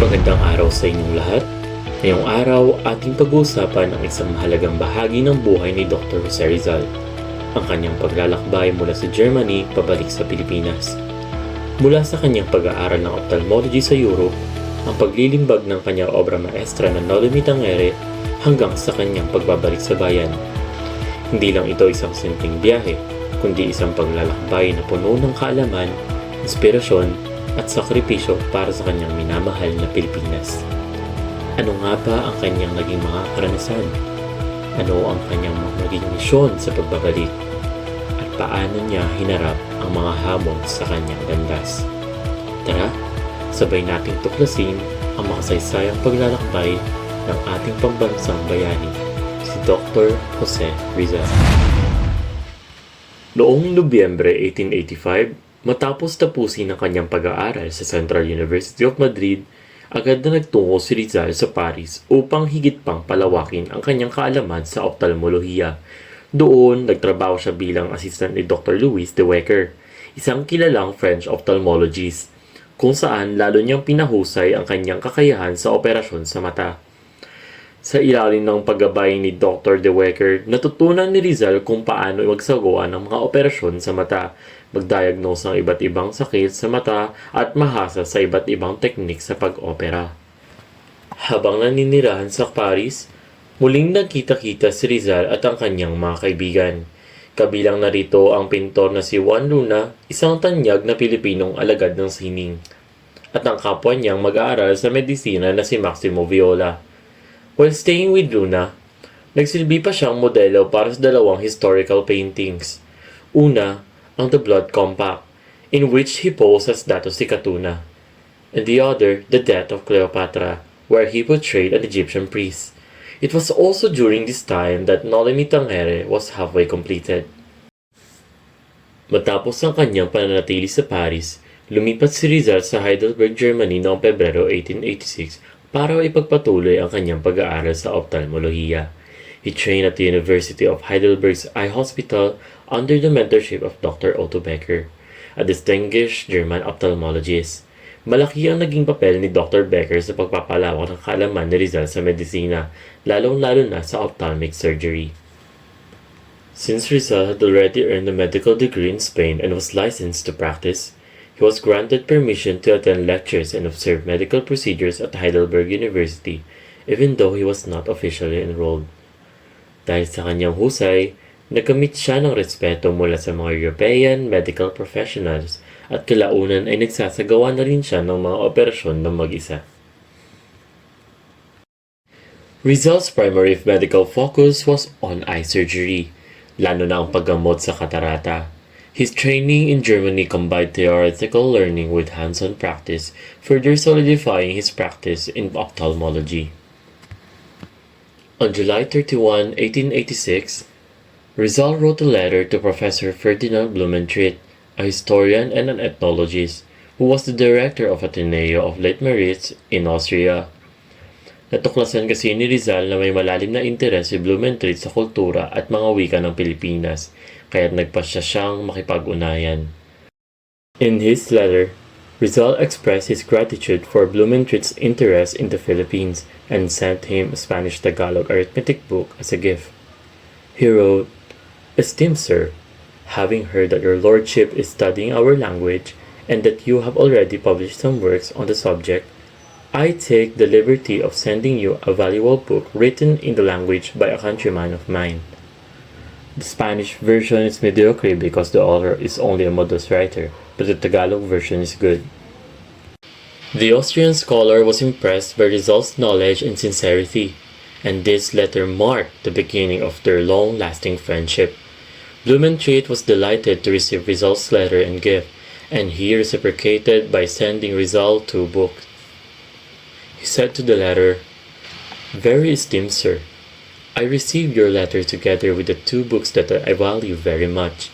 Magandang araw sa inyong lahat. Ngayong araw, ating pag-uusapan ang isang mahalagang bahagi ng buhay ni Dr. Jose Rizal, ang kanyang paglalakbay mula sa Germany pabalik sa Pilipinas. Mula sa kanyang pag-aaral ng ophthalmology sa Europe, ang paglilimbag ng kanyang obra maestra na Noli Tangere hanggang sa kanyang pagbabalik sa bayan. Hindi lang ito isang simpleng biyahe, kundi isang paglalakbay na puno ng kaalaman, inspirasyon, at sakripisyo para sa kanyang minamahal na Pilipinas. Ano nga ba ang kanyang naging mga karanasan? Ano ang kanyang naging misyon sa pagbabalik? At paano niya hinarap ang mga hamon sa kanyang landas? Tara, sabay nating tuklasin ang makasaysayang paglalakbay ng ating pambansang bayani, si Dr. Jose Rizal. Noong Nobyembre 1885, matapos tapusin ang kanyang pag-aaral sa Central University of Madrid, agad na nagtungo si Rizal sa Paris upang higit pang palawakin ang kanyang kaalaman sa ophthalmolohiya. Doon, nagtrabaho siya bilang assistant ni Dr. Louis de Wecker, isang kilalang French ophthalmologist, kung saan lalo niyang pinahusay ang kanyang kakayahan sa operasyon sa mata. Sa ilalim ng paggabay ni Dr. de Wecker, natutunan ni Rizal kung paano magsagawa ng mga operasyon sa mata, mag-diagnose ng iba't ibang sakit sa mata at mahasa sa iba't ibang teknik sa pag-opera. Habang naninirahan sa Paris, muling nagkita-kita si Rizal at ang kanyang mga kaibigan. Kabilang narito ang pintor na si Juan Luna, isang tanyag na Pilipinong alagad ng sining, at ang kapwa niyang mag-aaral sa medisina na si Maximo Viola. While staying with Luna, nagsilbi pa siyang modelo para sa dalawang historical paintings. Una, ang The Blood Compact, in which he posed as Dato si Katuna, and the other, The Death of Cleopatra, where he portrayed an Egyptian priest. It was also during this time that Noli Tangere was halfway completed. Matapos ang kanyang pananatili sa Paris, lumipat si Rizal sa Heidelberg, Germany noong Pebrero 1886 para ipagpatuloy ang kanyang pag-aaral sa ophthalmolohiya. He trained at the University of Heidelberg's Eye Hospital under the mentorship of Dr. Otto Becker, a distinguished German ophthalmologist. Malaki ang naging papel ni Dr. Becker sa pagpapalawak ng kaalaman ni Rizal sa medisina, lalong-lalo na sa ophthalmic surgery. Since Rizal had already earned a medical degree in Spain and was licensed to practice, he was granted permission to attend lectures and observe medical procedures at Heidelberg University, even though he was not officially enrolled. Dahil sa kanyang husay, nakamit siya ng respeto mula sa mga European medical professionals at kalaunan ay nagsasagawa na rin siya ng mga operasyon ng mag-isa. Rizal's primary medical focus was on eye surgery, lalo na ang paggamot sa katarata. His training in Germany combined theoretical learning with hands-on practice, further solidifying his practice in ophthalmology. On July 31, 1886, Rizal wrote a letter to Professor Ferdinand Blumentritt, a historian and an ethnologist, who was the director of Ateneo of Leitmeritz in Austria. Natuklasan kasi ni Rizal na may malalim na interes si Blumentritt sa kultura at mga wika ng Pilipinas, kaya't nagpasya siyang makipag-unayan. In his letter, Rizal expressed his gratitude for Blumentritt's interest in the Philippines and sent him a Spanish-Tagalog arithmetic book as a gift. He wrote, "Esteemed Sir, having heard that your Lordship is studying our language and that you have already published some works on the subject, I take the liberty of sending you a valuable book written in the language by a countryman of mine. The Spanish version is mediocre because the author is only a modest writer, but the Tagalog version is good." The Austrian scholar was impressed by Rizal's knowledge and sincerity, and this letter marked the beginning of their long-lasting friendship. Blumentritt was delighted to receive Rizal's letter and gift, and he reciprocated by sending Rizal 2 books. He said to the letter, "Very esteemed Sir, I received your letter together with the 2 books that I value very much.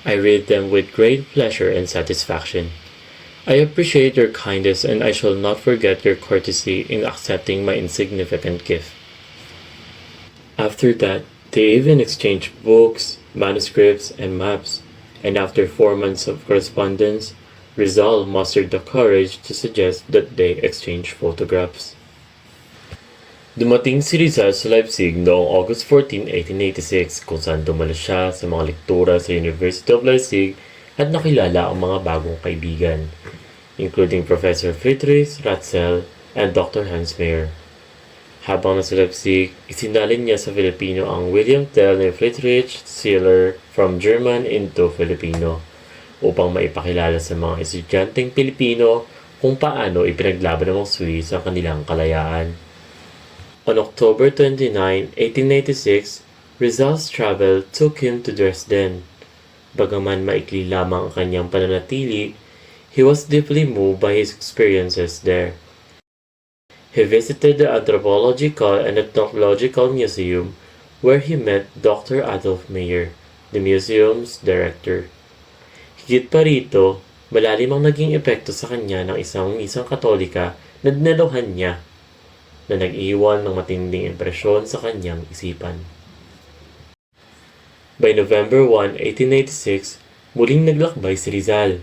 I read them with great pleasure and satisfaction. I appreciate your kindness and I shall not forget your courtesy in accepting my insignificant gift." After that, they even exchanged books, manuscripts, and maps, and after 4 months of correspondence, Rizal mustered the courage to suggest that they exchange photographs. Dumating si Rizal sa Leipzig noong August 14, 1886 kung saan dumalo siya sa mga lektura sa University of Leipzig at nakilala ang mga bagong kaibigan, including Professor Friedrich Ratzel and Dr. Hans Meyer. Habang nasa Leipzig, isinalin niya sa Filipino ang William Tell ni Friedrich Schiller from German into Filipino upang maipakilala sa mga estudyanteng Pilipino kung paano ipinaglaban ng mga Swiss ang kanilang kalayaan. On October 29, 1886, Rizal's travel took him to Dresden. Bagaman maikli lamang ang kanyang pananatili, he was deeply moved by his experiences there. He visited the Anthropological and Ethnological Museum, where he met Dr. Adolf Meyer, the museum's director. Higit pa rito, malalim ang naging epekto sa kanya ng isang misang katolika na dinaluhan niya, na nag-iwan ng matinding impresyon sa kanyang isipan. By November 1, 1886, muling naglakbay si Rizal.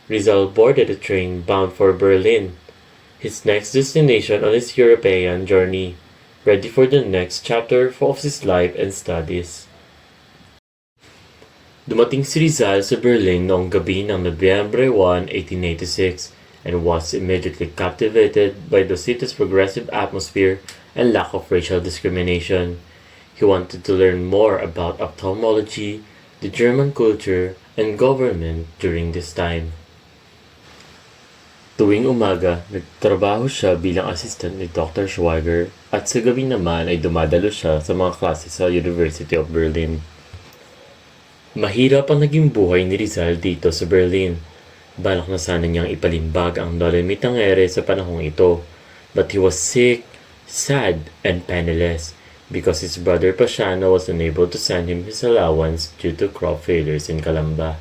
Rizal boarded a train bound for Berlin, his next destination on his European journey, ready for the next chapter of his life and studies. Dumating si Rizal sa Berlin noong gabi ng Nobyembre 1, 1886 and was immediately captivated by the city's progressive atmosphere and lack of racial discrimination. He wanted to learn more about ophthalmology, the German culture, and government during this time. Tuwing umaga, nagtrabaho siya bilang assistant ni Dr. Schweiger at sa gabi naman ay dumadalo siya sa mga klase sa University of Berlin. Mahirap ang naging buhay ni Rizal dito sa Berlin. Balak na sana niyang ipalimbag ang Dolomitangere sa panahong ito, but he was sick, sad, and penniless because his brother Pasiano was unable to send him his allowance due to crop failures in Calamba.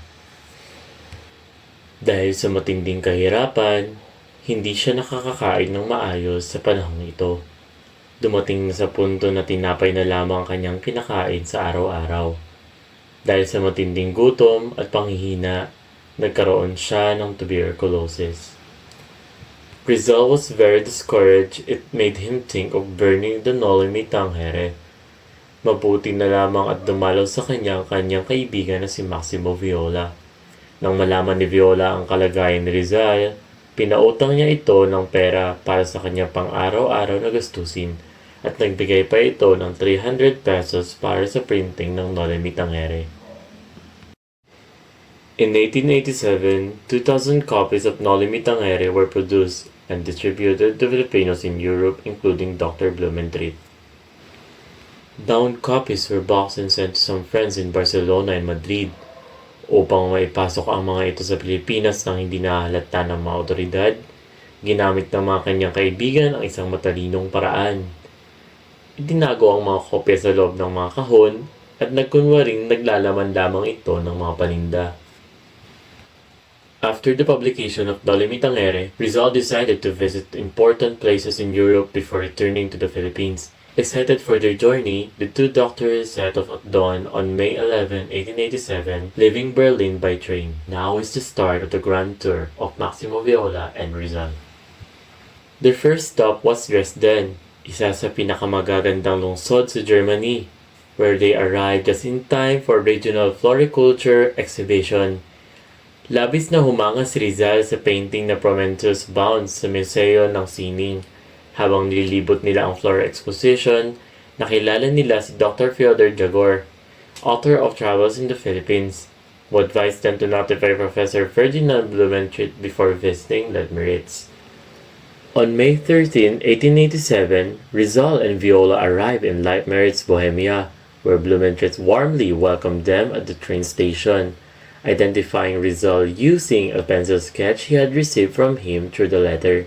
Dahil sa matinding kahirapan, hindi siya nakakakain ng maayos sa panahong ito. Dumating na sa punto na tinapay na lamang kanyang kinakain sa araw-araw. Dahil sa matinding gutom at panghihina, nagkaroon siya ng tuberculosis. Rizal was very discouraged. It made him think of burning the Nolimi Tangere. Mabuti na lamang at dumalaw sa kanyang kaibigan na si Maximo Viola. Nang malaman ni Viola ang kalagayan ni Rizal, pinautang niya ito ng pera para sa kanyang pang-araw-araw na gastusin at nagbigay pa ito ng 300 pesos para sa printing ng Nolimi Tangere. In 1887, 2,000 copies of Nolimi Tangere were produced and distributed to Filipinos in Europe, including Dr. Blumentritt. Bound copies were boxed and sent to some friends in Barcelona and Madrid. Upang maipasok ang mga ito sa Pilipinas nang hindi nahalata ng mga otoridad, ginamit ng mga kanyang kaibigan ang isang matalinong paraan. Itinago ang mga kopya sa loob ng mga kahon at nagkunwaring naglalaman lamang ito ng mga paninda. After the publication of Nolimi Tangere, Rizal decided to visit important places in Europe before returning to the Philippines. Excited for their journey, the two doctors set off at dawn on May 11, 1887, leaving Berlin by train. Now is the start of the grand tour of Maximo Viola and Rizal. Their first stop was Dresden, isa sa pinakamagagandang lungsod sa Germany, where they arrived just in time for regional floriculture exhibition. Labis na humanga si Rizal sa painting na Prometheus Bound sa Museo ng Sining. Habang nililibot nila ang flora exposition, nakilala nila si Dr. Fyodor Jagor, author of Travels in the Philippines, who advised them to notify Professor Ferdinand Blumentritt before visiting Leitmeritz. On May 13, 1887, Rizal and Viola arrived in Leitmeritz, Bohemia, where Blumentritt warmly welcomed them at the train station, identifying Rizal using a pencil sketch he had received from him through the letter.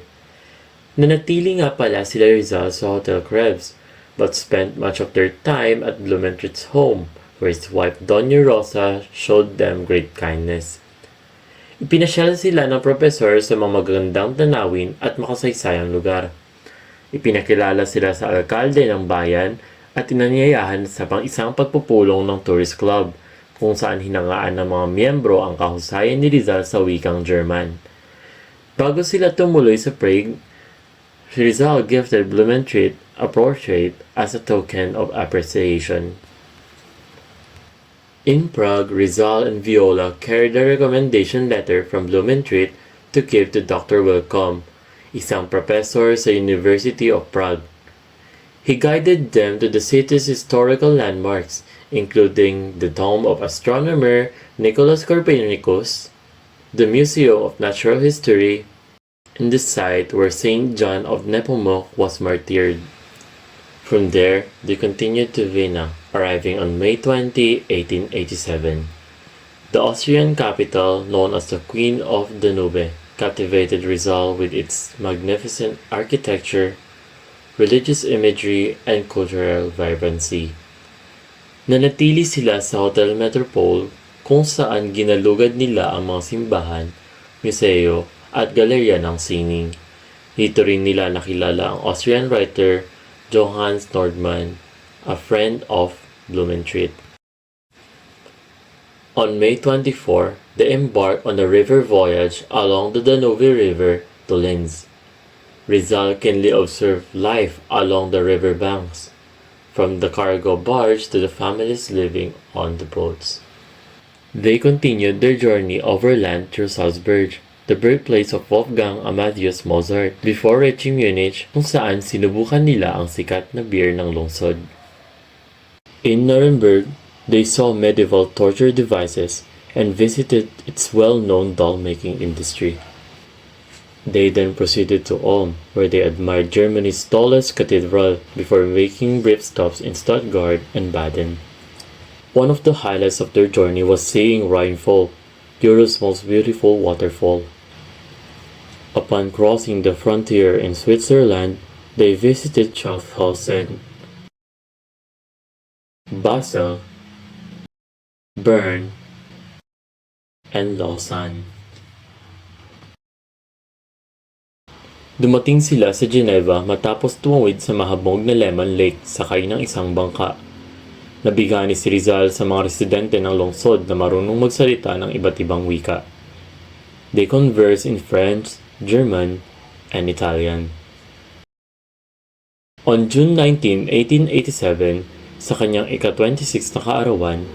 Nanatili nga pala sila Rizal sa Hotel Krebs, but spent much of their time at Blumentritt's home, where his wife Doña Rosa showed them great kindness. Ipinasyal sila ng professor sa mga magagandang tanawin at makasaysayang lugar. Ipinakilala sila sa alkalde ng bayan at inanyayahan sa pang-isang pagpupulong ng tourist club, kung saan hinangaan ng mga miyembro ang kahusayan ni Rizal sa wikang German. Bago sila tumuloy sa Prague, Rizal gifted Blumentritt a portrait as a token of appreciation. In Prague, Rizal and Viola carried a recommendation letter from Blumentritt to give to Dr. Wilcom, isang professor sa University of Prague. He guided them to the city's historical landmarks, including the tomb of astronomer Nicholas Copernicus, the Museum of Natural History, and the site where Saint John of Nepomuk was martyred. From there, they continued to Vienna, arriving on May 20, 1887. The Austrian capital, known as the Queen of Danube, captivated Rizal with its magnificent architecture, religious imagery, and cultural vibrancy. Nanatili sila sa Hotel Metropole kung saan ginalugad nila ang mga simbahan, museo, at galerya ng sining. Dito rin nila nakilala ang Austrian writer Johannes Nordmann, a friend of Blumentritt. On May 24, they embarked on a river voyage along the Danube River to Linz. Rizal keenly observed life along the river banks, from the cargo barge to the families living on the boats. They continued their journey overland through Salzburg, the birthplace of Wolfgang Amadeus Mozart, before reaching Munich kung saan sinubukan nila ang sikat na beer ng lungsod. In Nuremberg, they saw medieval torture devices and visited its well-known doll-making industry. They then proceeded to Ulm, where they admired Germany's tallest cathedral before making brief stops in Stuttgart and Baden. One of the highlights of their journey was seeing Rheinfall, Europe's most beautiful waterfall. Upon crossing the frontier in Switzerland, they visited Schaffhausen, Basel, Bern, and Lausanne. Dumating sila sa Geneva matapos tumawid sa mahabog na Lemon Lake sakay ng isang bangka. Nabigani si Rizal sa mga residente ng lungsod na marunong magsalita ng iba't ibang wika. They converse in French, German, and Italian. On June 19, 1887, sa kanyang ika-26 na kaarawan,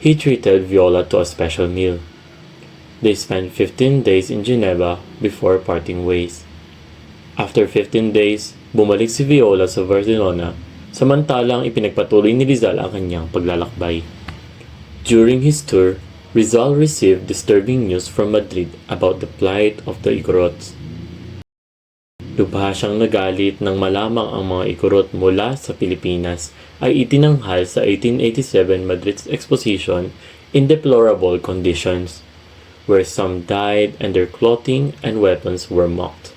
he treated Viola to a special meal. They spent 15 days in Geneva before parting ways. After 15 days, bumalik si Viola sa Barcelona, samantalang ipinagpatuloy ni Rizal ang kanyang paglalakbay. During his tour, Rizal received disturbing news from Madrid about the plight of the Igorots. Lubha siyang nagalit nang malamang ang mga Igorot mula sa Pilipinas ay itinanghal sa 1887 Madrid's Exposition in deplorable conditions, where some died and their clothing and weapons were mocked.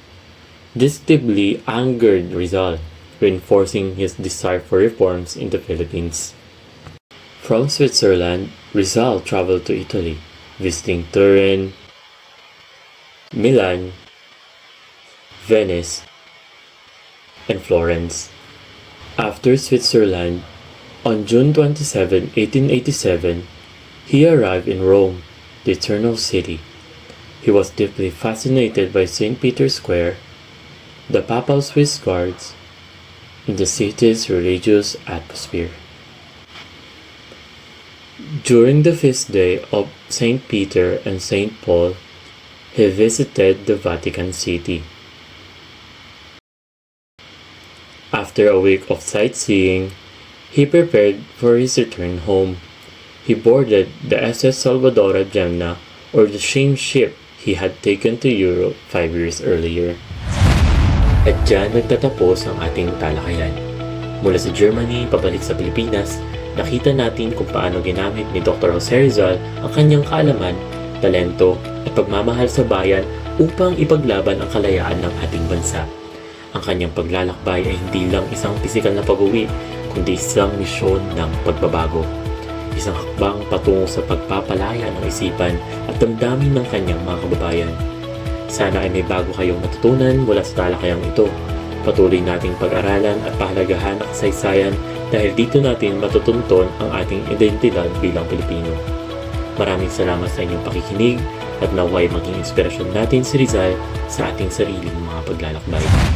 This deeply angered Rizal, reinforcing his desire for reforms in the Philippines. From Switzerland, Rizal traveled to Italy, visiting Turin, Milan, Venice, and Florence. After Switzerland, on June 27, 1887, he arrived in Rome, the Eternal City. He was deeply fascinated by St. Peter's Square, the Papal Swiss Guards, and the city's religious atmosphere. During the feast day of St. Peter and St. Paul, he visited the Vatican City. After a week of sightseeing, he prepared for his return home. He boarded the SS Salvadora Gemna, or the same ship he had taken to Europe 5 years earlier. At dyan nagtatapos ang ating talakayan. Mula sa Germany, pabalik sa Pilipinas, nakita natin kung paano ginamit ni Dr. Jose Rizal ang kanyang kaalaman, talento at pagmamahal sa bayan upang ipaglaban ang kalayaan ng ating bansa. Ang kanyang paglalakbay ay hindi lang isang pisikal na pag-uwi, kundi isang misyon ng pagbabago. Isang hakbang patungo sa pagpapalaya ng isipan at damdamin ng kanyang mga kababayan. Sana ay may bago kayong natutunan mula sa talakayang ito. Patuloy nating pag-aralan at pahalagahan ang kasaysayan dahil dito natin matutunton ang ating identidad bilang Pilipino. Maraming salamat sa inyong pakikinig at naway maging inspirasyon natin si Rizal sa ating sariling mga paglalakbay.